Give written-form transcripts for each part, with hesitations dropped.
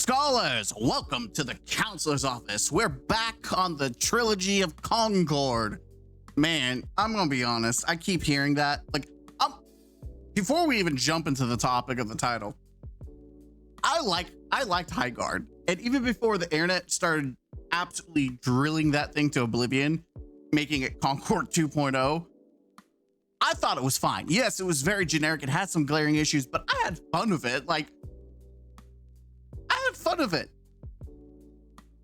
Scholars, welcome to the counselor's office. We're back on the trilogy of Concord. Man, I'm gonna be honest, I keep hearing that. Before we even jump into the topic of the title, I liked High Guard, and even before the internet started absolutely drilling that thing to oblivion, making it Concord 2.0, I thought it was fine. Yes, it was very generic. It had some glaring issues, but I had fun with it. I had fun with it.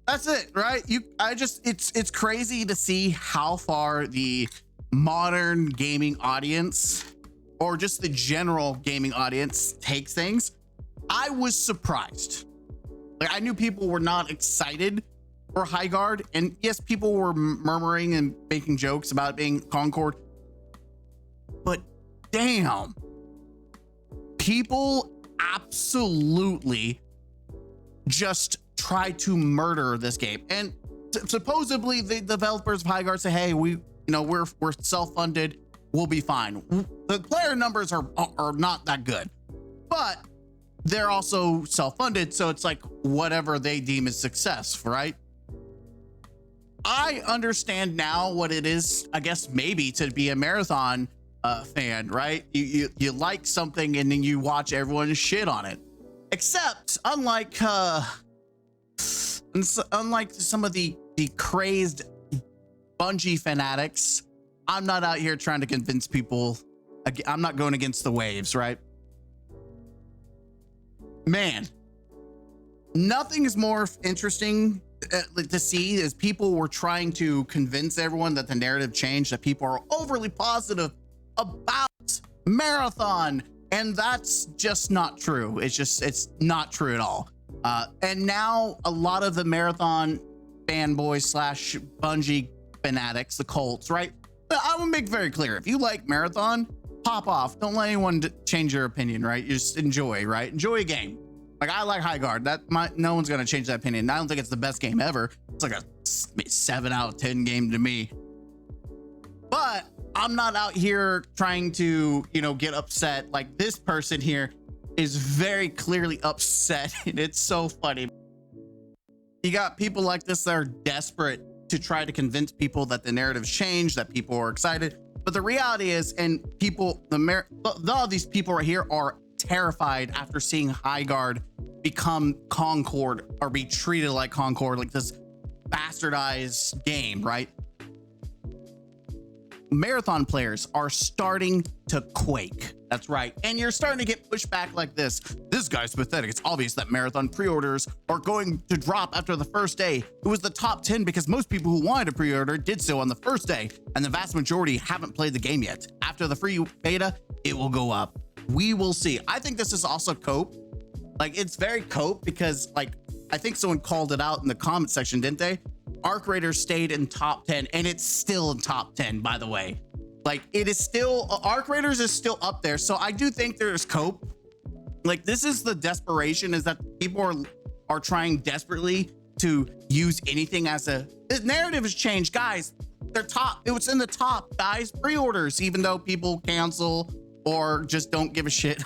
That's it, right? It's crazy to see how far the modern gaming audience, or just the general gaming audience, takes things. I was surprised. I knew people were not excited for High Guard, and yes, people were murmuring and making jokes about it being Concord, but damn, people absolutely just try to murder this game. And supposedly the developers of High Guard say, hey, we're self-funded, we'll be fine. The player numbers are not that good, but they're also self-funded, so it's like whatever they deem as success, right? I understand now what it is, I guess, maybe to be a marathon fan, right? You like something and then you watch everyone shit on it. Except, unlike some of the crazed Bungie fanatics, I'm not out here trying to convince people. I'm not going against the waves, right? Man, nothing is more interesting to see as people were trying to convince everyone that the narrative changed, that people are overly positive about Marathon, and that's just not true. It's not true at all. And now a lot of the Marathon fanboys slash Bungie fanatics, the cults, right? I will make very clear, if you like Marathon, pop off. Don't let anyone change your opinion, right? You just enjoy, right? Enjoy a game. Like, I like High Guard. No one's gonna change that opinion. I don't think it's the best game ever. It's like a 7 out of 10 game to me. But I'm not out here trying to, get upset. Like, this person here is very clearly upset, and it's so funny. You got people like this that are desperate to try to convince people that the narrative's changed, that people are excited. But the reality is, and all these people right here are terrified after seeing High Guard become Concord, or be treated like Concord, like this bastardized game, right? Marathon players are starting to quake. That's right. And you're starting to get pushback like this. This guy's pathetic. It's obvious that Marathon pre-orders are going to drop after the first day. It was the top 10 because most people who wanted to pre-order did so on the first day, and the vast majority haven't played the game yet. After the free beta, it will go up. We will see. I think this is also cope. It's very cope because, I think someone called it out in the comment section, didn't they? Arc Raiders stayed in top 10, and it's still in top 10, by the way. It is still, Arc Raiders is still up there. So I do think there's cope. This is the desperation, is that people are trying desperately to use anything as the narrative has changed, guys. They're top. It was in the top, guys. Pre-orders, even though people cancel or just don't give a shit.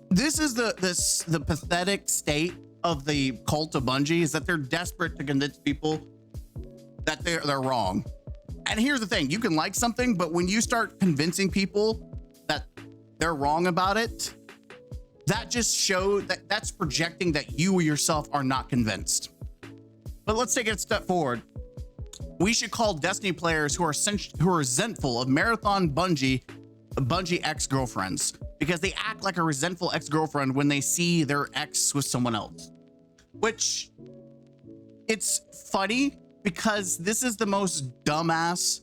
This is the pathetic state of the cult of Bungie, is that they're desperate to convince people that they're wrong. And here's the thing, you can like something, but when you start convincing people that they're wrong about it, that just shows that's projecting that you yourself are not convinced. But let's take it a step forward. We should call Destiny players who are resentful of Marathon Bungie ex-girlfriends, because they act like a resentful ex-girlfriend when they see their ex with someone else. Which, it's funny because this is the most dumbass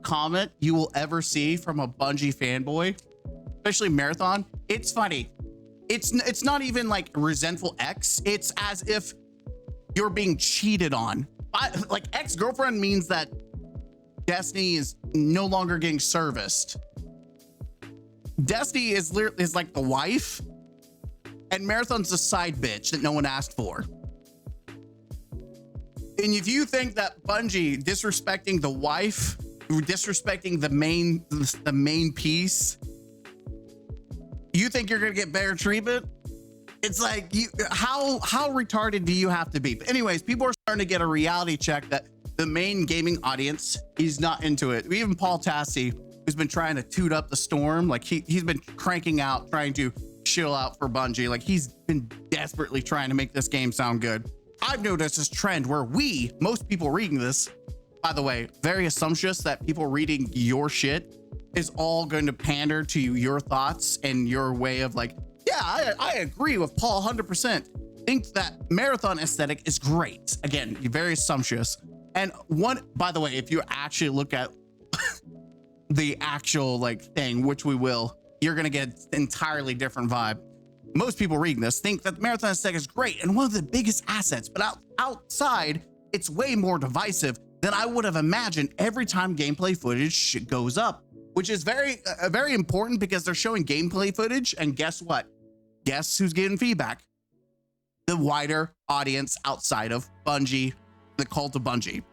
comment you will ever see from a Bungie fanboy, especially Marathon. It's funny. It's not even like resentful ex. It's as if you're being cheated on. Ex-girlfriend means that Destiny is no longer getting serviced. Destiny is like the wife, and Marathon's the side bitch that no one asked for. And if you think that Bungie disrespecting the wife, disrespecting the main piece, you think you're gonna get better treatment? It's like, how retarded do you have to be? But anyways, people are starting to get a reality check that the main gaming audience is not into it. Even Paul Tassi, who's been trying to toot up the storm, like he's been cranking out, trying to chill out for Bungie. Like he's been desperately trying to make this game sound good. I've noticed this trend where most people reading this, by the way, very assumptuous that people reading your shit is all going to pander to your thoughts and your way of like, yeah, I agree with Paul 100%. Think that marathon aesthetic is great. Again, you're very assumptuous. And by the way, if you actually look at the actual like thing, which we will, you're gonna get an entirely different vibe. Most people reading this think that the marathon aesthetic is great and one of the biggest assets, but outside, it's way more divisive than I would have imagined every time gameplay footage goes up, which is very important because they're showing gameplay footage, and guess what? Guess who's getting feedback? The wider audience outside of Bungie, the cult of Bungie.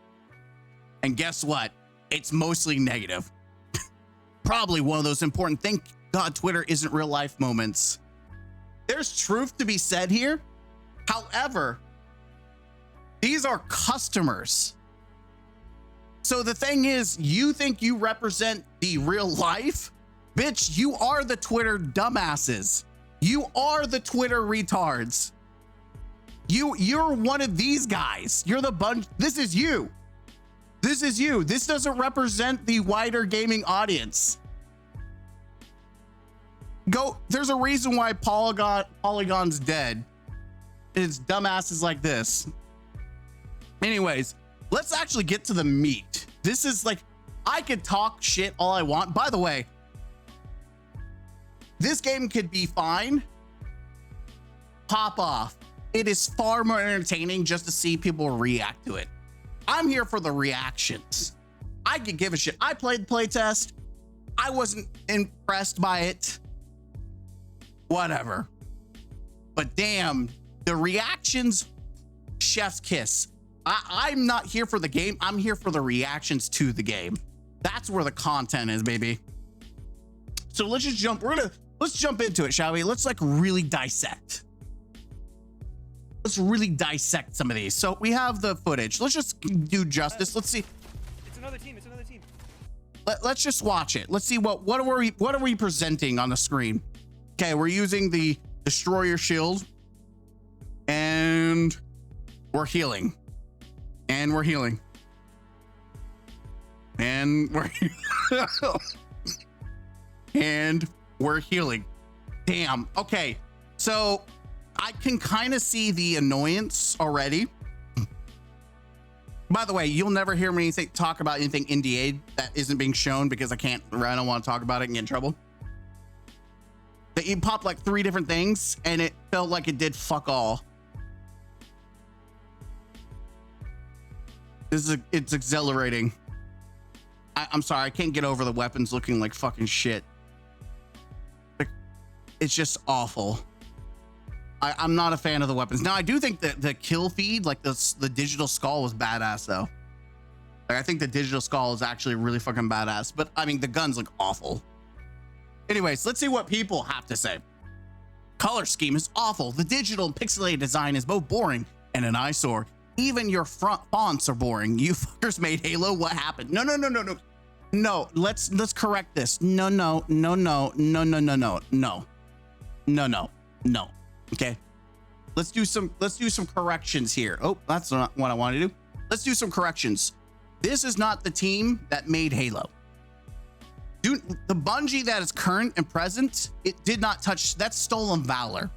And guess what? It's mostly negative. Probably one of those important thank God Twitter isn't real life moments. There's truth to be said here. However, these are customers. So the thing is, you think you represent the real life? Bitch, you are the Twitter dumbasses. You are the Twitter retards. You're one of these guys. You're the bunch. This is you. This is you. This doesn't represent the wider gaming audience. There's a reason why Polygon's dead. It's dumbasses like this. Anyways, let's actually get to the meat. This is like, I could talk shit all I want. By the way, this game could be fine. Pop off. It is far more entertaining just to see people react to it. I'm here for the reactions. I could give a shit. I played the playtest. I wasn't impressed by it. Whatever. But damn, the reactions, chef's kiss. I'm not here for the game. I'm here for the reactions to the game. That's where the content is, baby. So let's just jump. Let's jump into it, shall we? Let's like really dissect. Let's really dissect some of these. So we have the footage. Let's just do justice. Let's see. It's another team. It's another team. Let's just watch it. Let's see what are we presenting on the screen. Okay, we're using the destroyer shield, and we're healing, and we're healing, and we're and we're healing. Damn. Okay, so I can kind of see the annoyance already. By the way, you'll never hear me talk about anything NDA that isn't being shown because I don't want to talk about it and get in trouble. That you popped like 3 different things and it felt like it did fuck all. It's exhilarating. I'm sorry, I can't get over the weapons looking like fucking shit. It's just awful. I'm not a fan of the weapons. Now, I do think that the kill feed, like the digital skull, was badass though. Like, I think the digital skull is actually really fucking badass, but I mean, the guns look awful. Anyways, let's see what people have to say. Color scheme is awful. The digital and pixelated design is both boring and an eyesore. Even your front fonts are boring. You fuckers made Halo. What happened? No. No, let's correct this. No. Okay. Let's do some corrections here. Oh, that's not what I want to do. Let's do some corrections. This is not the team that made Halo. Dude, the Bungie that is current and present, it did not touch. That's stolen valor.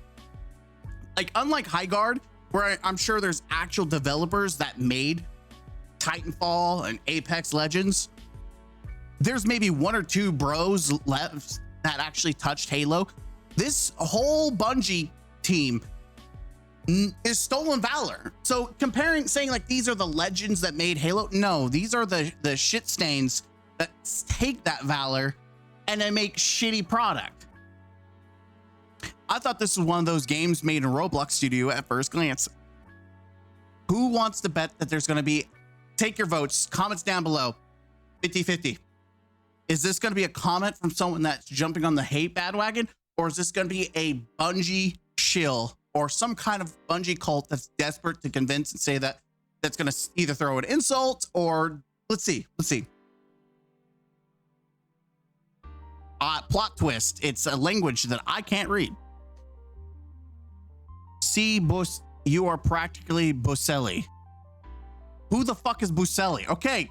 Like, unlike Highguard, where I'm sure there's actual developers that made Titanfall and Apex Legends, there's maybe 1 or 2 bros left that actually touched Halo. This whole Bungie team is stolen valor. So saying like these are the legends that made Halo, no, these are the shit stains that take that valor and then make shitty product. I thought this was one of those games made in Roblox Studio at first glance. Who wants to bet that there's going to be, take your votes, comments down below, 50-50. Is this going to be a comment from someone that's jumping on the hate bandwagon, or is this going to be a Bungie shill or some kind of Bungie cult that's desperate to convince and say that that's going to either throw an insult or let's see. Plot twist. It's a language that I can't read. You are practically Boselli. Who the fuck is Boselli? Okay.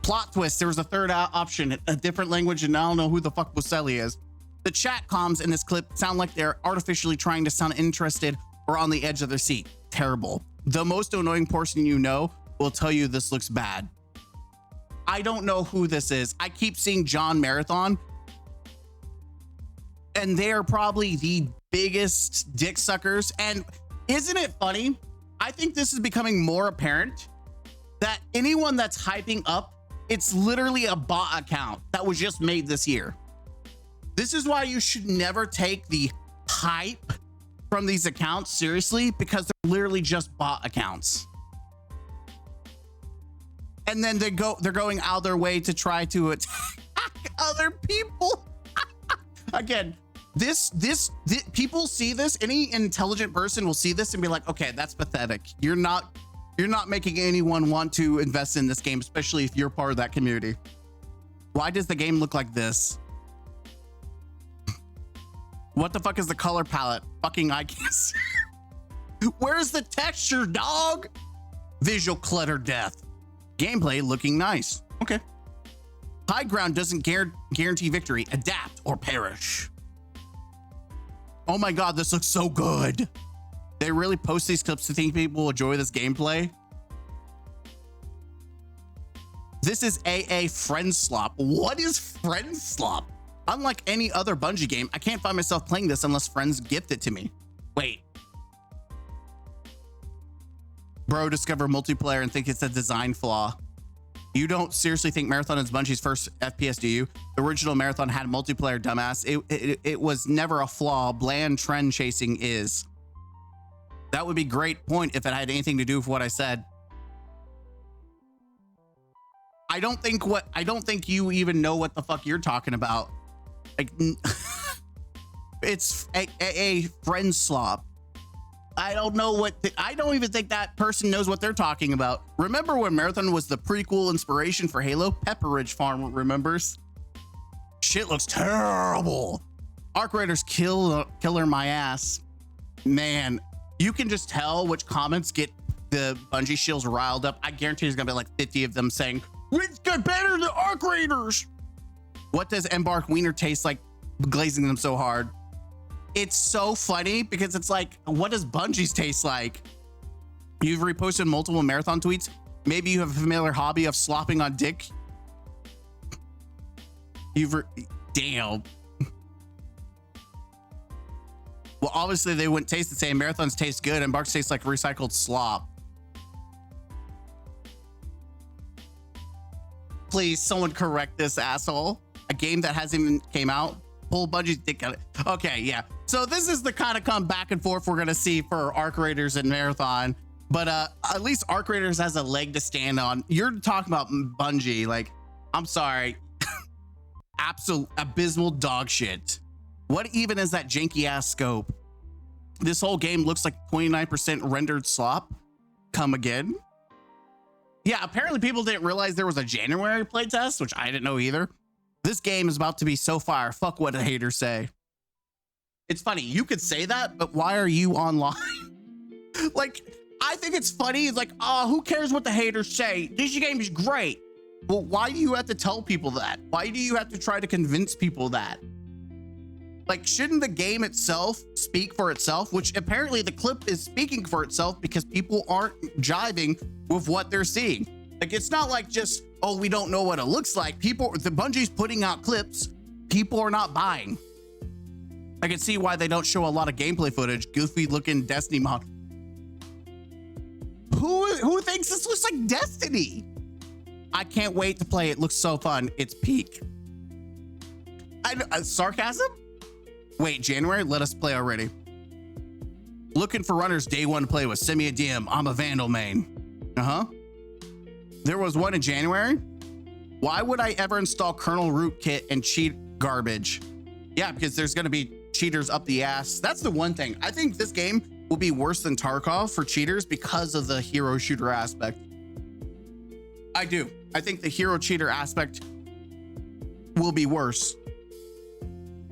Plot twist. There was a third option, a different language, and I don't know who the fuck Boselli is. The chat comms in this clip sound like they're artificially trying to sound interested or on the edge of their seat. Terrible. The most annoying person you know will tell you this looks bad. I don't know who this is. I keep seeing John Marathon, and they are probably the biggest dick suckers. And isn't it funny? I think this is becoming more apparent that anyone that's hyping up, it's literally a bot account that was just made this year. This is why you should never take the hype from these accounts seriously, because they're literally just bot accounts. And then they're going out of their way to try to attack other people. Again, this people see this, any intelligent person will see this and be like, okay, that's pathetic. You're not making anyone want to invest in this game, especially if you're part of that community. Why does the game look like this? What the fuck is the color palette? Fucking I can't see. Where's the texture, dog? Visual clutter death. Gameplay looking nice. Okay. High ground doesn't guarantee victory. Adapt or perish. Oh my God, this looks so good. They really post these clips to think people will enjoy this gameplay. This is AA Friend Slop. What is Friend Slop? Unlike any other Bungie game, I can't find myself playing this unless friends gift it to me. Wait. Bro, discover multiplayer and think it's a design flaw. You don't seriously think Marathon is Bungie's first FPS, do you? The original Marathon had multiplayer, dumbass. It was never a flaw. Bland trend chasing is. That would be great point if it had anything to do with what I said. I don't think you even know what the fuck you're talking about. Like, it's a friend slop. I don't know what I don't even think that person knows what they're talking about. Remember when Marathon was the prequel inspiration for Halo? Pepperidge Farm remembers. Shit looks terrible. Arc Raiders killer my ass. Man, you can just tell which comments get the Bungie shills riled up. I guarantee there's gonna be like 50 of them saying, "It's got better than Arc Raiders." What does Embark Wiener taste like glazing them so hard? It's so funny because it's like, what does Bungie's taste like? You've reposted multiple Marathon tweets. Maybe you have a familiar hobby of slopping on dick. Damn. Well, obviously they wouldn't taste the same. Marathons taste good and Embarks taste like recycled slop. Please, someone correct this asshole. A game that hasn't even came out. Pull Bungie's dick out. Okay, yeah. So this is the kind of come back and forth we're gonna see for Arc Raiders and Marathon. But at least Arc Raiders has a leg to stand on. You're talking about Bungie. Like, I'm sorry. Absolute abysmal dog shit. What even is that janky ass scope? This whole game looks like 29% rendered slop. Come again? Yeah, apparently people didn't realize there was a January playtest, which I didn't know either. This game is about to be so fire. Fuck what the haters say. It's funny, you could say that, but why are you online? Like, I think it's funny. It's like, oh, who cares what the haters say? This game is great. Well, why do you have to tell people that? Why do you have to try to convince people that? Like, shouldn't the game itself speak for itself? Which apparently the clip is speaking for itself because people aren't jiving with what they're seeing. Like, it's not like just, oh, we don't know what it looks like. The Bungie's putting out clips. People are not buying. I can see why they don't show a lot of gameplay footage. Goofy looking Destiny mod. Who thinks this looks like Destiny? I can't wait to play it. Looks so fun. It's peak. Sarcasm? Wait, January? Let us play already. Looking for runners day one to play with. Send me a DM. I'm a Vandal main. There was one in January. Why would I ever install kernel rootkit and cheat garbage? Yeah, because there's going to be cheaters up the ass. That's the one thing. I think this game will be worse than Tarkov for cheaters because of the hero shooter aspect. I do. I think the hero cheater aspect will be worse.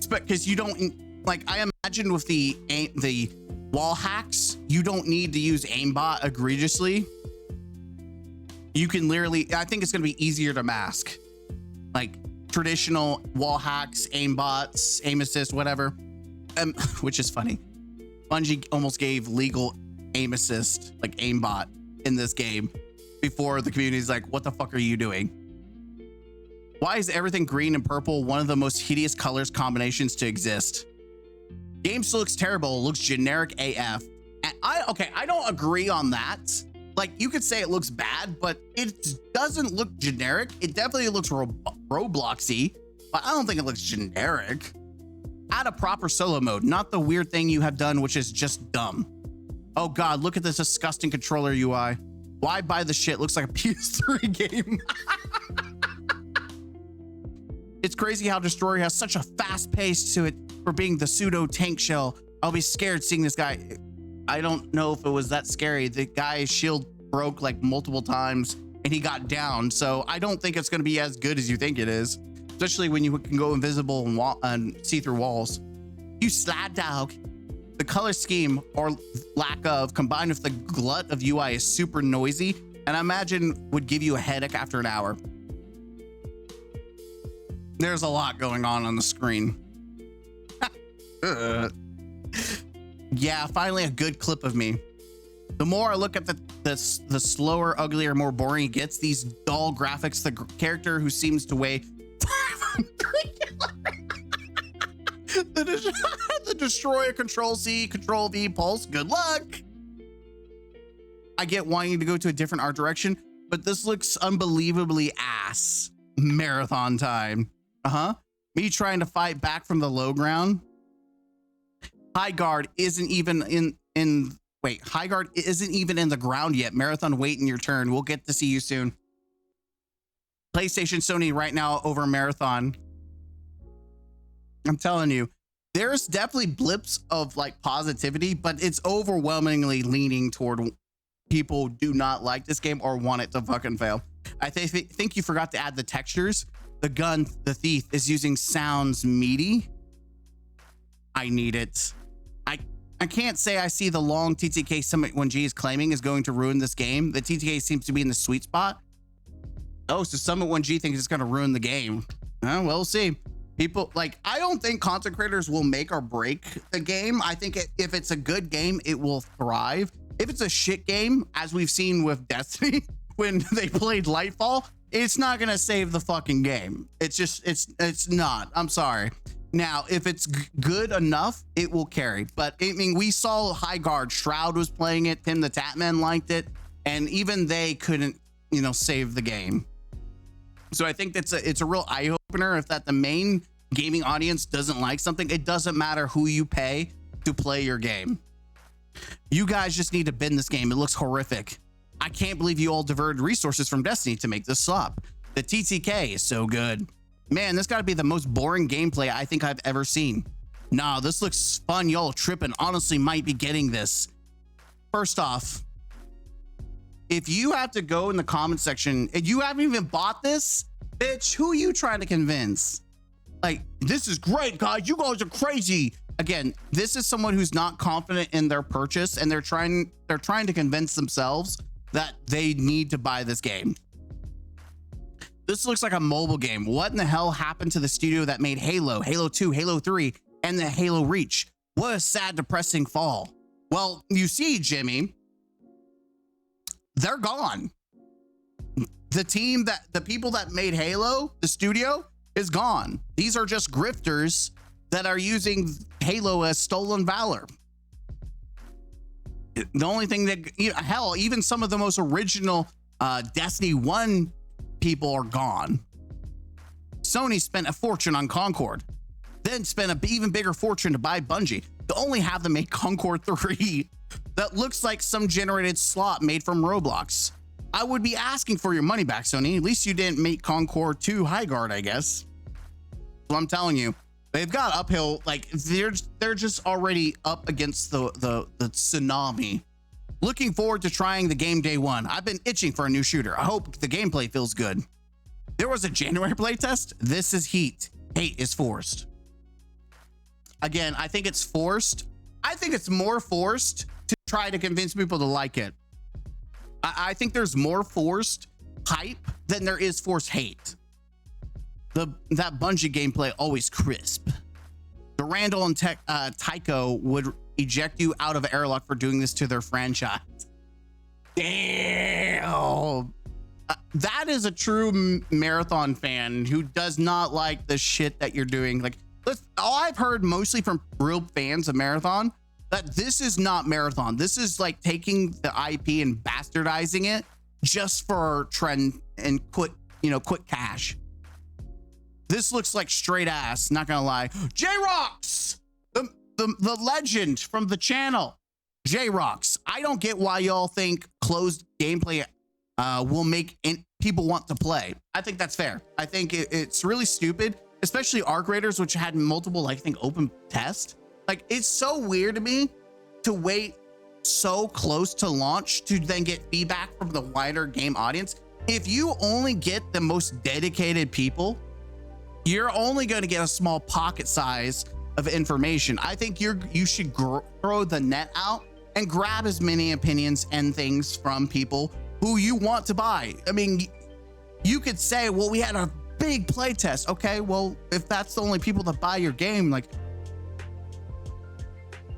Because you don't, like, I imagine with the wall hacks, you don't need to use aimbot egregiously. You can literally, I think it's going to be easier to mask. Like traditional wall hacks, aimbots, aim assist, whatever. Which is funny. Bungie almost gave legal aim assist, like aimbot, in this game before the community's like, what the fuck are you doing? Why is everything green and purple one of the most hideous colors combinations to exist? Game still looks terrible. It looks generic AF. And I don't agree on that. Like, you could say it looks bad, but it doesn't look generic. It definitely looks Robloxy, but I don't think it looks generic. Add a proper solo mode, not the weird thing you have done, which is just dumb. Oh God, look at this disgusting controller UI. Why buy the shit? Looks like a PS3 game. It's crazy how Destroyer has such a fast pace to it for being the pseudo tank shell. I'll be scared seeing this guy. I don't know if it was that scary. The guy's shield broke like multiple times and he got down. So I don't think it's going to be as good as you think it is, especially when you can go invisible and see through walls. You slad dog. The color scheme or lack of combined with the glut of UI is super noisy and I imagine would give you a headache after an hour. There's a lot going on the screen. Yeah, finally a good clip of me. The more I look at the slower, uglier, more boring it gets, these dull graphics, the character who seems to weigh 500 the Destroyer, Control C, Control V, pulse, good luck. I get wanting to go to a different art direction, but this looks unbelievably ass. Marathon time. Me trying to fight back from the low ground. High guard isn't even high guard isn't even in the ground yet. Marathon, waiting your turn. We'll get to see you soon. PlayStation, Sony right now over Marathon. I'm telling you, there's definitely blips of like positivity, but it's overwhelmingly leaning toward people do not like this game or want it to fucking fail. I think you forgot to add the textures. The gun, the thief is using sounds meaty. I need it. I can't say I see the long TTK Summit 1G is claiming is going to ruin this game. The TTK seems to be in the sweet spot. Oh, so Summit 1G thinks it's going to ruin the game. Well, we'll see. People like, I don't think content creators will make or break the game. I think if it's a good game, it will thrive. If it's a shit game, as we've seen with Destiny, when they played Lightfall, it's not going to save the fucking game. It's just, it's not. I'm sorry. Now, if it's good enough, it will carry. But I mean, we saw High Guard, Shroud was playing it, Tim the Tatman liked it, and even they couldn't, you know, save the game. So I think it's a real eye opener. If that the main gaming audience doesn't like something, it doesn't matter who you pay to play your game. You guys just need to bin this game. It looks horrific. I can't believe you all diverted resources from Destiny to make this slop. The TTK is so good. Man, this gotta be the most boring gameplay I think I've ever seen. Nah, this looks fun. Y'all tripping. Honestly, might be getting this. First off, if you have to go in the comment section and you haven't even bought this, bitch, who are you trying to convince? Like, this is great, guys. You guys are crazy. Again, this is someone who's not confident in their purchase and they're trying to convince themselves that they need to buy this game. This looks like a mobile game. What in the hell happened to the studio that made Halo, Halo 2, Halo 3, and the Halo Reach? What a sad, depressing fall. Well, you see, Jimmy, they're gone. The people that made Halo, the studio, is gone. These are just grifters that are using Halo as stolen valor. The only thing that, hell, even some of the most original Destiny 1 people are gone. Sony spent a fortune on Concord, then spent an even bigger fortune to buy Bungie to only have them make Concord 3 that looks like some generated slot made from Roblox. I would be asking for your money back, Sony. At least you didn't make Concord 2 High Guard, I guess. Well, I'm telling you, They've got uphill, like they're just already up against the tsunami. Looking forward to trying the game day one. I've been itching for a new shooter. I hope the gameplay feels good. There was a January playtest. This is heat. Hate is forced. Again, I think it's forced. I think it's more forced to try to convince people to like it. I think there's more forced hype than there is forced hate. That Bungie gameplay always crisp. Durandal and Tycho would eject you out of airlock for doing this to their franchise. Damn. That is a true Marathon fan who does not like the shit that you're doing. Like, all I've heard mostly from real fans of Marathon, that this is not Marathon. This is like taking the IP and bastardizing it just for trend and quick cash. This looks like straight ass, not gonna lie. J-Rocks, the legend from the channel. J-Rocks, I don't get why y'all think closed gameplay will make people want to play. I think that's fair. I think it's really stupid, especially Arc Raiders, which had multiple, I think, open tests. Like, it's so weird to me to wait so close to launch to then get feedback from the wider game audience. If you only get the most dedicated people, you're only going to get a small pocket size of information. I think you should throw the net out and grab as many opinions and things from people who you want to buy. I mean, you could say, well, we had a big play test. Okay, well, if that's the only people that buy your game, like,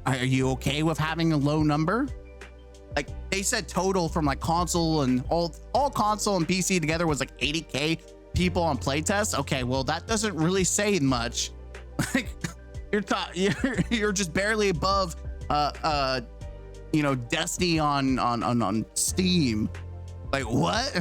are you okay with having a low number? Like, they said total from like console and all console and PC together was like 80K people on playtest. Okay, well, that doesn't really say much. Like, you're just barely above Destiny on Steam. Like, what?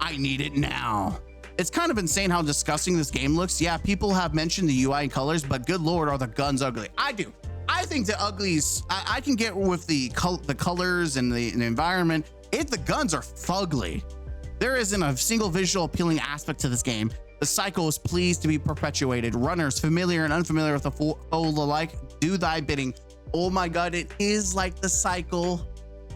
I need it now. It's kind of insane how disgusting this game looks. Yeah, people have mentioned the UI and colors, but good lord, are the guns ugly? I do. I think the uglies, I can get with the colors and the environment. The guns are fugly. There isn't a single visual appealing aspect to this game. The cycle is pleased to be perpetuated. Runners, familiar and unfamiliar with the foe alike, do thy bidding. Oh my god, it is like the cycle.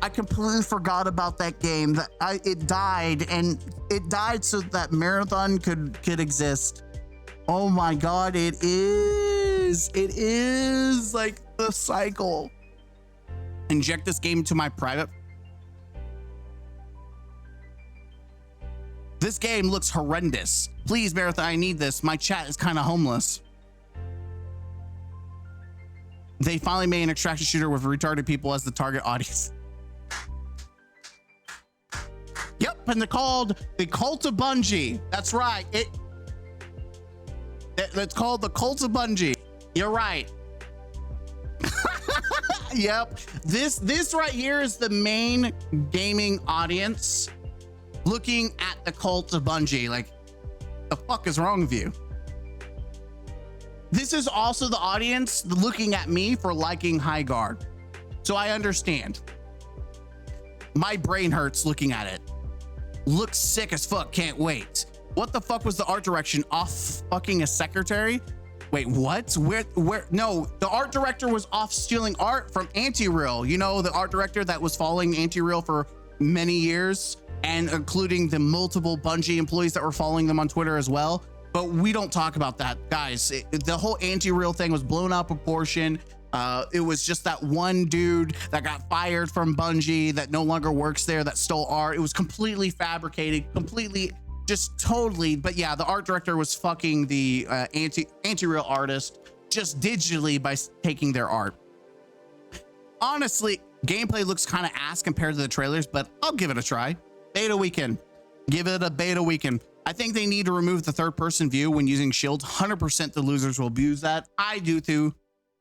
I completely forgot about that game. It died, and it died so that Marathon could exist. Oh my god, it is like the cycle. Inject this game into my private. This game looks horrendous. Please, Marathon, I need this. My chat is kind of homeless. They finally made an extraction shooter with retarded people as the target audience. Yep, and they're called the Cult of Bungie. That's right. It's called the Cult of Bungie. You're right. Yep. This right here is the main gaming audience looking at the Cult of Bungie. Like, the fuck is wrong with you? This is also the audience looking at me for liking High Guard. So I understand. My brain hurts looking at it. Looks sick as fuck, can't wait. What the fuck was the art direction? Off fucking a secretary? Wait, what? Where? No, the art director was off stealing art from Anti-Real. You know, the art director that was following Anti-Real for many years, and including the multiple Bungie employees that were following them on Twitter as well. But we don't talk about that, guys. The whole Anti-Real thing was blown out of proportion. It was just that one dude that got fired from Bungie that no longer works there, that stole art. It was completely fabricated, completely, just totally. But yeah, the art director was fucking the Anti-Real artist just digitally by taking their art. Honestly, gameplay looks kind of ass compared to the trailers, but I'll give it a try. Beta weekend. Give it a beta weekend. I think they need to remove the third person view when using shields. 100% the losers will abuse that. I do too.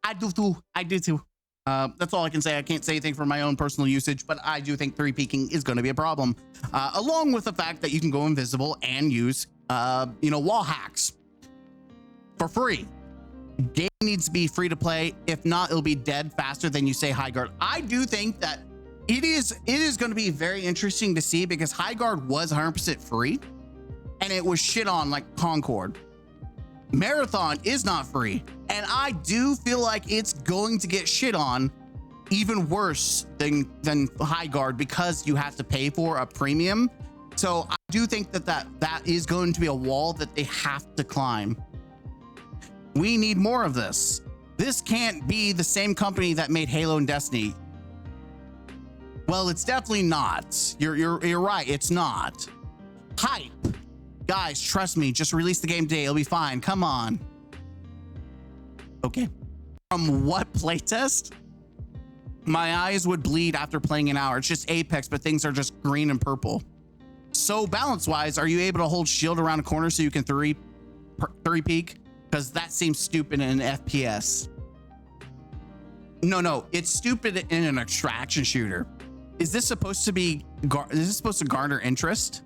That's all I can say. I can't say anything for my own personal usage, but I do think 3-peaking is going to be a problem. Along with the fact that you can go invisible and use, wall hacks for free. Game needs to be free to play. If not, it'll be dead faster than you say High Guard. I do think that it is going to be very interesting to see, because High Guard was 100% free and it was shit on like Concord. Marathon is not free, and I do feel like it's going to get shit on even worse than High Guard because you have to pay for a premium. So I do think that is going to be a wall that they have to climb. We need more of this. This can't be the same company that made Halo and Destiny. Well, it's definitely not. You're right. It's not. Hype. Guys, trust me. Just release the game today. It'll be fine. Come on. Okay. From what playtest? My eyes would bleed after playing an hour. It's just Apex, but things are just green and purple. So balance-wise, are you able to hold shield around a corner so you can three peek? Because that seems stupid in an FPS. No, it's stupid in an extraction shooter. Is this supposed to be? Is this supposed to garner interest?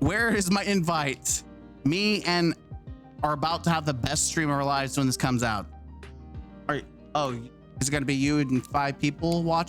Where is my invite? Me and are about to have the best stream of our lives when this comes out. Oh, is it going to be you and 5 people watching?